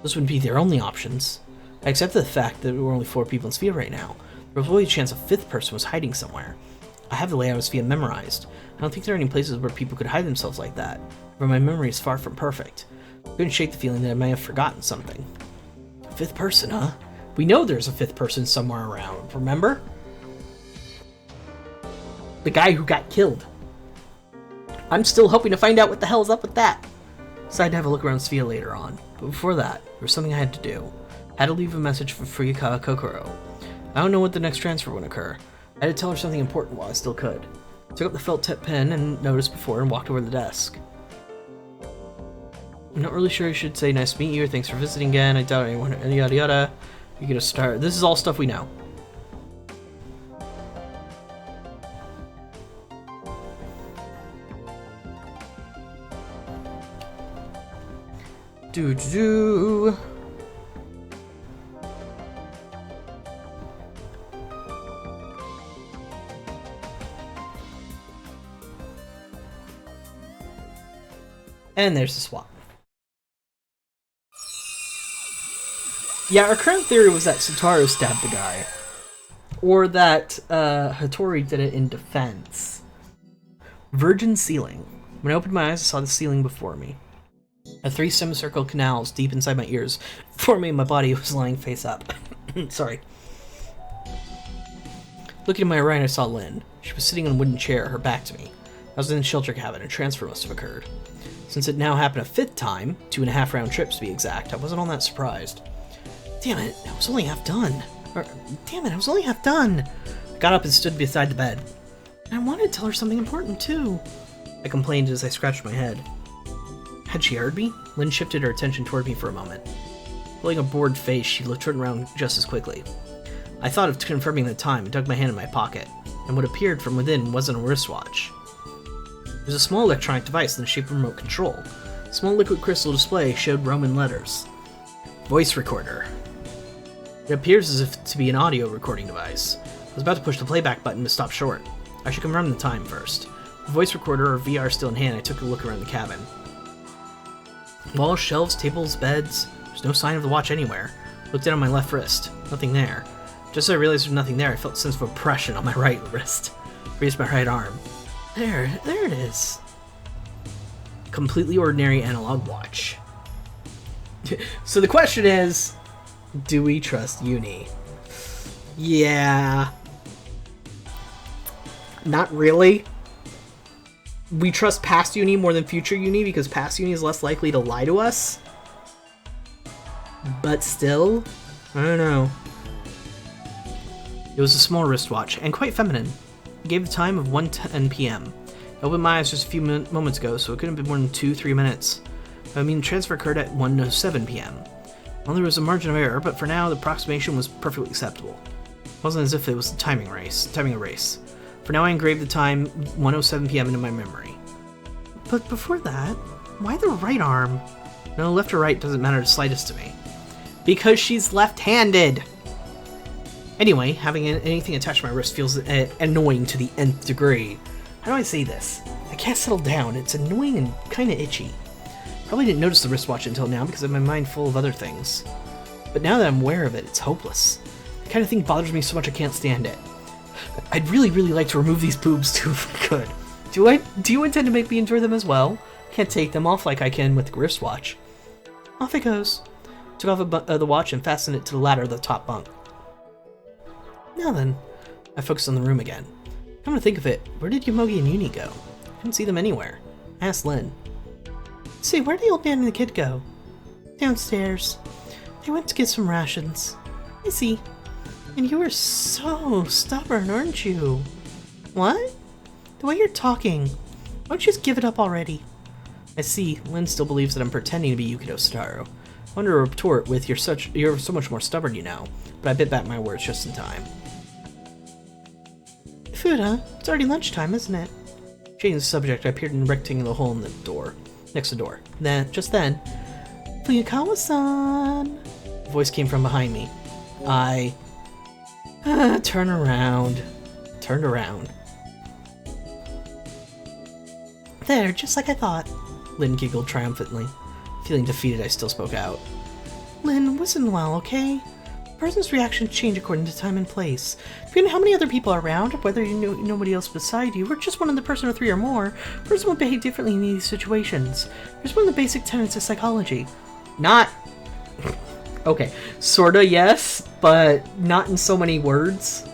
Those wouldn't be their only options. I accepted the fact that there were only 4 people in Sphia right now. There was always a chance a 5th person was hiding somewhere. I have the layout of Sphia memorized. I don't think there are any places where people could hide themselves like that, but my memory is far from perfect. I couldn't shake the feeling that I may have forgotten something. A 5th person, huh? We know there's a 5th person somewhere around, remember? The guy who got killed. I'm still hoping to find out what the hell's up with that. Decided to have a look around Sphia later on, but before that, there was something I had to do. I had to leave a message for Fuyukawa Kokoro. I don't know what the next transfer would occur. I had to tell her something important while I still could. I took up the felt tip pen and noticed before and walked over to the desk. I'm not really sure I should say nice to meet you or thanks for visiting again. I doubt anyone, yada yada. You're gonna start. This is all stuff we know. Do. And there's the swap. Yeah, our current theory was that Satoru stabbed the guy. Or that Hattori did it in defense. Virgin ceiling. When I opened my eyes, I saw the ceiling before me. A 3 semicircle canals deep inside my ears. Before me, my body was lying face up. Sorry. Looking to my right, I saw Lynn. She was sitting in a wooden chair, her back to me. I was in the shelter cabin, a transfer must have occurred. Since it now happened a 5th time, 2.5 round trips to be exact, I wasn't all that surprised. Damn it, I was only half done. I got up and stood beside the bed. And I wanted to tell her something important, too. I complained as I scratched my head. Had she heard me? Lynn shifted her attention toward me for a moment. Pulling a bored face, she turned around just as quickly. I thought of confirming the time and dug my hand in my pocket, and what appeared from within wasn't a wristwatch. It was a small electronic device in the shape of a remote control. A small liquid crystal display showed Roman letters. Voice recorder. It appears as if to be an audio recording device. I was about to push the playback button to stop short. I should confirm the time first. The voice recorder or VR still in hand, I took a look around the cabin. Walls, shelves, tables, beds. There's no sign of the watch anywhere. Looked down on my left wrist. Nothing there. Just as I realized there was nothing there, I felt a sense of oppression on my right wrist. Raised my right arm. There it is. Completely ordinary analog watch. So the question is, do we trust Uni? Yeah. Not really. We trust past Uni more than future Uni because past Uni is less likely to lie to us. But still, I don't know. It was a small wristwatch, and quite feminine. It gave the time of 1:10 p.m. I opened my eyes just a few moments ago, so it couldn't have been more than 2-3 minutes. I mean, the transfer occurred at 1:07 p.m. Well, there was a margin of error, but for now, the approximation was perfectly acceptable. It wasn't as if it was a timing race. For now, I engraved the time 1:07 p.m. into my memory. But before that, why the right arm? No, left or right doesn't matter the slightest to me. Because she's left-handed! Anyway, having anything attached to my wrist feels annoying to the nth degree. How do I say this? I can't settle down. It's annoying and kinda itchy. Probably didn't notice the wristwatch until now because I have my mind full of other things. But now that I'm aware of it, it's hopeless. The kind of thing bothers me so much I can't stand it. I'd really like to remove these boobs too if I could. Do you intend to make me enjoy them as well? Can't take them off like I can with the wristwatch. Off it goes. Took off the watch and fastened it to the ladder of the top bunk. Now then, I focused on the room again. Come to think of it, where did Yomogi and Uni go? I couldn't see them anywhere. I asked Lynn. Say, where did the old man and the kid go? Downstairs. They went to get some rations. I see. And you are so stubborn, aren't you? What? The way you're talking. Why don't you just give it up already? I see. Lynn still believes that I'm pretending to be Yukito Sadaru. I wanted to retort with, you're so much more stubborn, you know. But I bit back my words just in time. Food, huh? It's already lunchtime, isn't it? Changing the subject, I appeared in a rectangular hole in the door. Next to the door. Just then, Fuyakawa-san! A voice came from behind me. Turn around. Turned around. There, just like I thought. Lynn giggled triumphantly. Feeling defeated, I still spoke out. Lynn, listen well, okay? A person's reactions change according to time and place. If you know how many other people are around, whether you know nobody else beside you, or just one other person or 3 or more, a person will behave differently in these situations. Here's one of the basic tenets of psychology. Not... Okay, sorta yes, but not in so many words.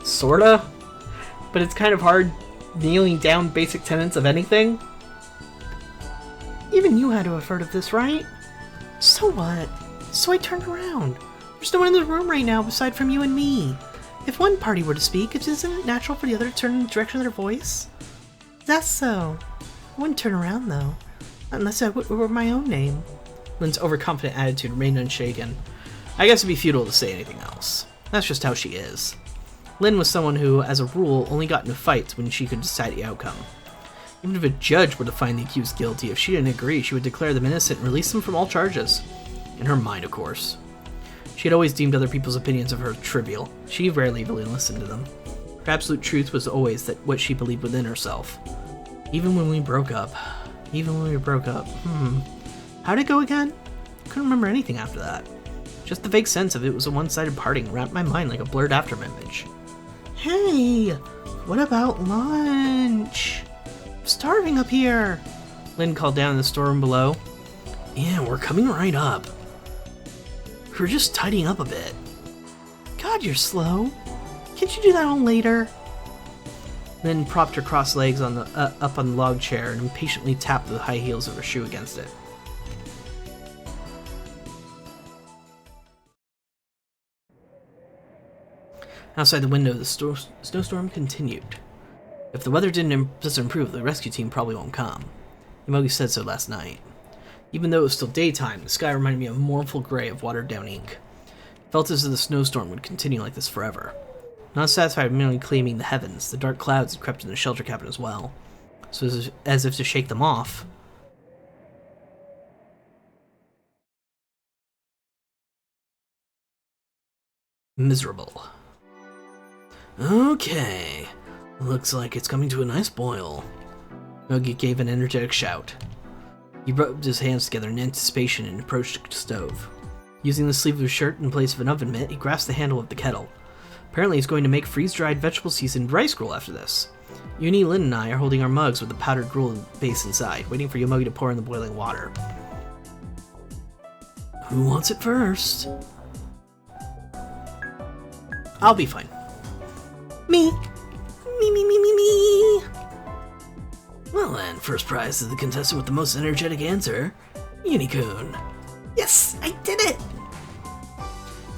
Sorta? But it's kind of hard nailing down basic tenets of anything. Even you had to have heard of this, right? So what? So I turned around. There's no one in the room right now aside from you and me. If one party were to speak, isn't it natural for the other to turn in the direction of their voice? That's so. I wouldn't turn around, though. Unless it were my own name. Lynn's overconfident attitude remained unshaken. I guess it'd be futile to say anything else. That's just how she is. Lynn was someone who, as a rule, only got into fights when she could decide the outcome. Even if a judge were to find the accused guilty, if she didn't agree, she would declare them innocent and release them from all charges. In her mind, of course. She had always deemed other people's opinions of her trivial. She rarely really listened to them. Her absolute truth was always that what she believed within herself. Even when we broke up. How'd it go again? Couldn't remember anything after that. Just the vague sense of it was a one-sided parting wrapped my mind like a blurred after image. Hey! What about lunch? I'm starving up here. Lynn called down in the storeroom below. Yeah, we're coming right up. We're just tidying up a bit. God, you're slow. Can't you do that one later? Lynn propped her crossed legs on the up on the log chair and impatiently tapped the high heels of her shoe against it. Outside the window, the snowstorm continued. If the weather doesn't improve, the rescue team probably won't come. Yomogi said so last night. Even though it was still daytime, the sky reminded me of mournful gray of watered-down ink. It felt as if the snowstorm would continue like this forever. Not satisfied with merely claiming the heavens, the dark clouds had crept into the shelter cabin as well. So as if to shake them off. Miserable. Okay. Looks like it's coming to a nice boil. Yogi gave an energetic shout. He rubbed his hands together in anticipation and approached the stove. Using the sleeve of his shirt in place of an oven mitt, he grasped the handle of the kettle. Apparently he's going to make freeze-dried vegetable-seasoned rice gruel after this. Uni, Lynn, and I are holding our mugs with the powdered gruel base inside, waiting for Yomogi to pour in the boiling water. Who wants it first? I'll be fine. Me. Me. Well then, first prize is the contestant with the most energetic answer, Unikun. Yes, I did it!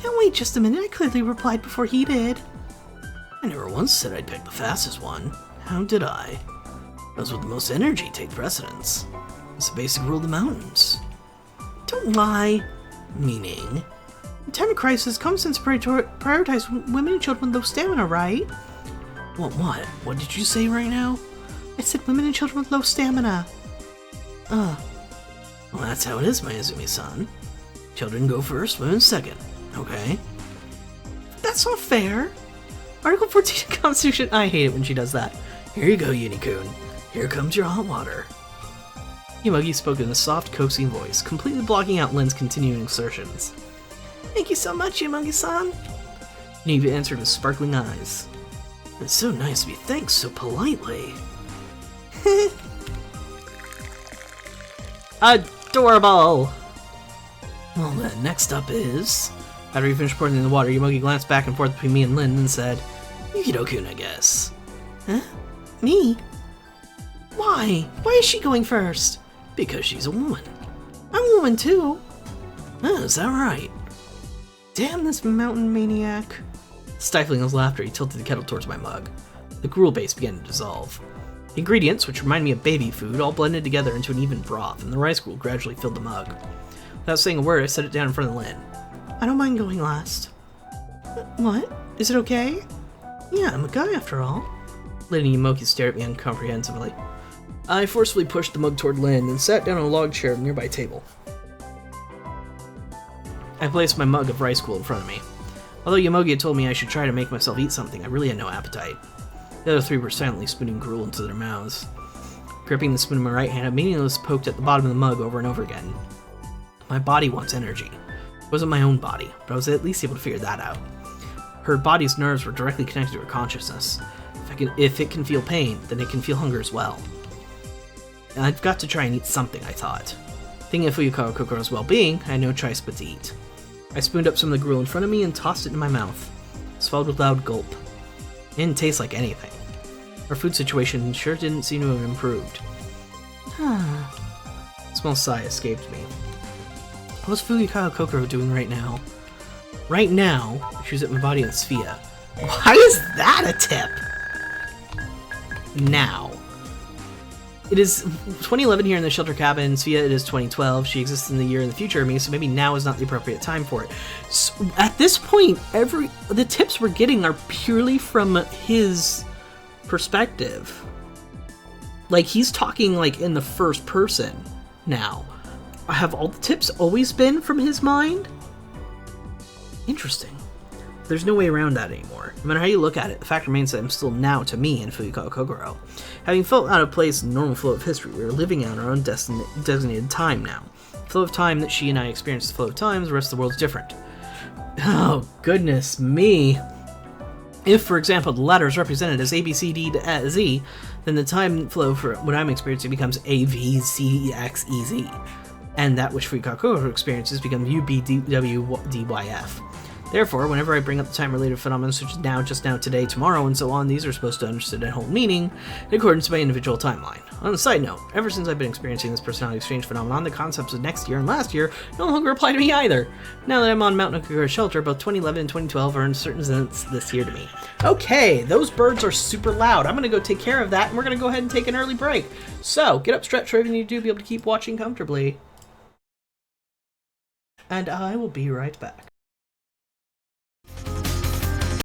Now wait just a minute, I clearly replied before he did. I never once said I'd pick the fastest one. How did I? Those with the most energy take precedence. It's the basic rule of the mountains. Don't lie. Meaning? In time of crisis, common sense prioritize women and children with low stamina, right? What? What did you say right now? I said women and children with low stamina. Well, that's how it is, my Izumi-san. Children go first, women second. Okay. That's not fair. Article 14 of Constitution. I hate it when she does that. Here you go, Unikun. Here comes your hot water. Yomogi spoke in a soft, coaxing voice, completely blocking out Lynn's continuing assertions. Thank you so much, Yomogi-san. Neve answered with sparkling eyes. It's so nice to be thanked so politely. Adorable! Well then, next up is... After he finished pouring in the water, Yomogi glanced back and forth between me and Lynn and said, Yukido-kun, I guess. Huh? Me? Why? Why is she going first? Because she's a woman. I'm a woman too. Is that right? Damn this mountain maniac. Stifling his laughter, he tilted the kettle towards my mug. The gruel base began to dissolve. The ingredients, which remind me of baby food, all blended together into an even broth, and the rice gruel gradually filled the mug. Without saying a word, I set it down in front of Lynn. I don't mind going last. What? Is it okay? Yeah, I'm a guy after all. Lynn and Yomogi stared at me incomprehensibly. I forcefully pushed the mug toward Lynn and sat down on a log chair at a nearby table. I placed my mug of rice gruel in front of me. Although Yomogi had told me I should try to make myself eat something, I really had no appetite. The other three were silently spooning gruel into their mouths. Gripping the spoon in my right hand, I meaninglessly poked at the bottom of the mug over and over again. My body wants energy. It wasn't my own body, but I was at least able to figure that out. Her body's nerves were directly connected to her consciousness. If it can feel pain, then it can feel hunger as well. And I've got to try and eat something, I thought. Thinking of Fuyukawa Kokoro's well-being, I had no choice but to eat. I spooned up some of the gruel in front of me and tossed it in my mouth. It swallowed with a loud gulp. It didn't taste like anything. Our food situation sure didn't seem to have improved. A small sigh escaped me. What's Fuyukawa Kokoro doing right now? Right now, she was at my body in Sphia. Why is that a tip? Now. It is 2011 here in the shelter cabin. Sphia, it is 2012. She exists in the year in the future of me, so maybe now is not the appropriate time for it. So at this point, the tips we're getting are purely from his perspective. Like, he's talking like in the first person now. Have all the tips always been from his mind? Interesting. There's no way around that anymore. No matter how you look at it, the fact remains that I'm still now to me in Fuyukawa Kokoro. Having felt out of place in the normal flow of history, we are living out our own designated time now. The flow of time that she and I experienced the flow of times, the rest of the world's different. Oh, goodness me. If, for example, the latter is represented as A, B, C, D to Z, then the time flow for what I'm experiencing becomes A, V, C, X, E, Z. And that which Fukakuro experiences becomes U, B, D, W, D, Y, F. Therefore, whenever I bring up the time-related phenomena such as now, just now, today, tomorrow, and so on, these are supposed to understand and hold meaning in accordance with my individual timeline. On a side note, ever since I've been experiencing this personality exchange phenomenon, the concepts of next year and last year no longer apply to me either. Now that I'm on Mount Nakagura Shelter, both 2011 and 2012 are in certain sense this year to me. Okay, those birds are super loud. I'm going to go take care of that, and we're going to go ahead and take an early break. So, get up, stretch, whatever you need to do, be able to keep watching comfortably. And I will be right back.